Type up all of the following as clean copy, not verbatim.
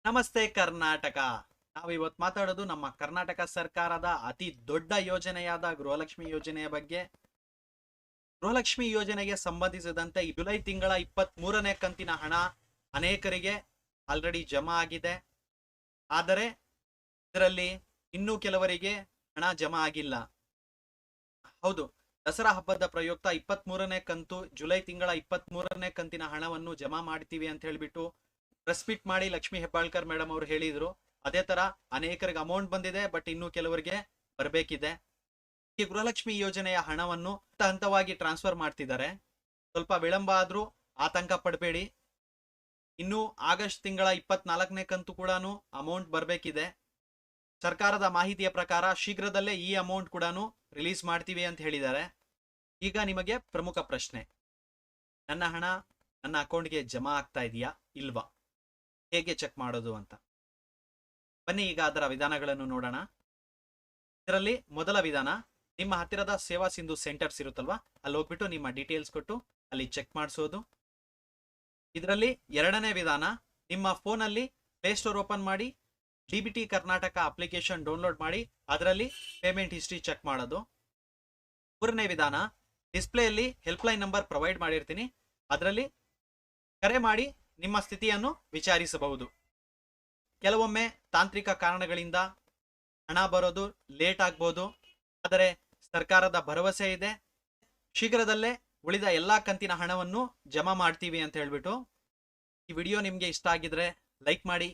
ನಮಸ್ತೆ ಕರ್ನಾಟಕ. ನಾವು ಇವತ್ತು ಮಾತಾಡೋದು ನಮ್ಮ ಕರ್ನಾಟಕ ಸರ್ಕಾರದ ಅತಿ ದೊಡ್ಡ ಯೋಜನೆಯಾದ ಗೃಹಲಕ್ಷ್ಮಿ ಯೋಜನೆಯ ಬಗ್ಗೆ. ಗೃಹಲಕ್ಷ್ಮಿ ಯೋಜನೆಗೆ ಸಂಬಂಧಿಸಿದಂತೆ ಜುಲೈ ತಿಂಗಳ 23ನೇ ಕಂತಿನ ಹಣ ಅನೇಕರಿಗೆ ಆಲ್ರೆಡಿ ಜಮಾ ಆಗಿದೆ. ಆದರೆ ಇದರಲ್ಲಿ ಇನ್ನೂ ಕೆಲವರಿಗೆ ಹಣ ಜಮಾ ಆಗಿಲ್ಲ. ಹೌದು, ದಸರಾ ಹಬ್ಬದ ಪ್ರಯುಕ್ತ 23ನೇ ಕಂತು, ಜುಲೈ ತಿಂಗಳ 23ನೇ ಕಂತಿನ ಹಣವನ್ನು ಜಮಾ ಮಾಡ್ತೀವಿ ಅಂತ ಹೇಳ್ಬಿಟ್ಟು ಪ್ರೆಸ್ ಮೀಟ್ ಮಾಡಿ ಲಕ್ಷ್ಮಿ ಹೆಬ್ಬಾಳ್ಕರ್ ಮೇಡಮ್ ಅವರು ಹೇಳಿದ್ರು. ಅದೇ ತರ ಅನೇಕರಿಗೆ ಅಮೌಂಟ್ ಬಂದಿದೆ, ಬಟ್ ಇನ್ನೂ ಕೆಲವರಿಗೆ ಬರಬೇಕಿದೆ. ಈ ಗೃಹಲಕ್ಷ್ಮಿ ಯೋಜನೆಯ ಹಣವನ್ನು ಹಂತ ಹಂತವಾಗಿ ಟ್ರಾನ್ಸ್ಫರ್ ಮಾಡ್ತಿದ್ದಾರೆ. ಸ್ವಲ್ಪ ವಿಳಂಬ ಆದ್ರೂ ಆತಂಕ ಪಡಬೇಡಿ. ಇನ್ನು ಆಗಸ್ಟ್ ತಿಂಗಳ 24ನೇ ಕಂತು ಕೂಡ ಅಮೌಂಟ್ ಬರಬೇಕಿದೆ. ಸರ್ಕಾರದ ಮಾಹಿತಿಯ ಪ್ರಕಾರ ಶೀಘ್ರದಲ್ಲೇ ಈ ಅಮೌಂಟ್ ಕೂಡ ರಿಲೀಸ್ ಮಾಡ್ತೀವಿ ಅಂತ ಹೇಳಿದ್ದಾರೆ. ಈಗ ನಿಮಗೆ ಪ್ರಮುಖ ಪ್ರಶ್ನೆ, ನನ್ನ ಹಣ ನನ್ನ ಅಕೌಂಟ್ಗೆ ಜಮಾ ಆಗ್ತಾ ಇದೆಯಾ ಇಲ್ವಾ, ಹೇಗೆ ಚೆಕ್ ಮಾಡೋದು ಅಂತ. ಬನ್ನಿ ಈಗ ಅದರ ವಿಧಾನಗಳನ್ನು ನೋಡೋಣ. ಇದರಲ್ಲಿ ಮೊದಲ ವಿಧಾನ, ನಿಮ್ಮ ಹತ್ತಿರದ ಸೇವಾ ಸಿಂಧು ಸೆಂಟರ್ಸ್ ಇರುತ್ತಲ್ವಾ, ಅಲ್ಲಿ ಹೋಗ್ಬಿಟ್ಟು ನಿಮ್ಮ ಡೀಟೇಲ್ಸ್ ಕೊಟ್ಟು ಅಲ್ಲಿ ಚೆಕ್ ಮಾಡಿಸೋದು. ಇದರಲ್ಲಿ ಎರಡನೇ ವಿಧಾನ, ನಿಮ್ಮ ಫೋನಲ್ಲಿ ಪ್ಲೇಸ್ಟೋರ್ ಓಪನ್ ಮಾಡಿ DBT ಕರ್ನಾಟಕ ಅಪ್ಲಿಕೇಶನ್ ಡೌನ್ಲೋಡ್ ಮಾಡಿ ಅದರಲ್ಲಿ ಪೇಮೆಂಟ್ ಹಿಸ್ಟ್ರಿ ಚೆಕ್ ಮಾಡೋದು. ಮೂರನೇ ವಿಧಾನ, ಡಿಸ್ಪ್ಲೇಯಲ್ಲಿ ಹೆಲ್ಪ್ಲೈನ್ ನಂಬರ್ ಪ್ರೊವೈಡ್ ಮಾಡಿರ್ತೀನಿ, ಅದರಲ್ಲಿ ಕರೆ ಮಾಡಿ ನಿಮ್ಮ ಸ್ಥಿತಿಯನ್ನು ವಿಚಾರಿಸಬಹುದು. ಕೆಲವೊಮ್ಮೆ ತಾಂತ್ರಿಕ ಕಾರಣಗಳಿಂದ ಹಣ ಬರೋದು ಲೇಟ್ ಆಗ್ಬೋದು, ಆದರೆ ಸರ್ಕಾರದ ಭರವಸೆ ಇದೆ, ಶೀಘ್ರದಲ್ಲೇ ಉಳಿದ ಎಲ್ಲಾ ಕಂತಿನ ಹಣವನ್ನು ಜಮಾ ಮಾಡ್ತೀವಿ ಅಂತ ಹೇಳ್ಬಿಟ್ಟು. ಈ ವಿಡಿಯೋ ನಿಮಗೆ ಇಷ್ಟ ಆಗಿದ್ರೆ ಲೈಕ್ ಮಾಡಿ,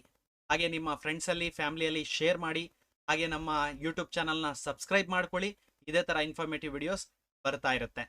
ಹಾಗೆ ನಿಮ್ಮ ಫ್ರೆಂಡ್ಸಲ್ಲಿ ಫ್ಯಾಮಿಲಿಯಲ್ಲಿ ಶೇರ್ ಮಾಡಿ, ಹಾಗೆ ನಮ್ಮ ಯೂಟ್ಯೂಬ್ ಚಾನಲ್ನ ಸಬ್ಸ್ಕ್ರೈಬ್ ಮಾಡ್ಕೊಳ್ಳಿ. ಇದೇ ಥರ ಇನ್ಫಾರ್ಮೇಟಿವ್ ವಿಡಿಯೋಸ್ ಬರ್ತಾ ಇರುತ್ತೆ.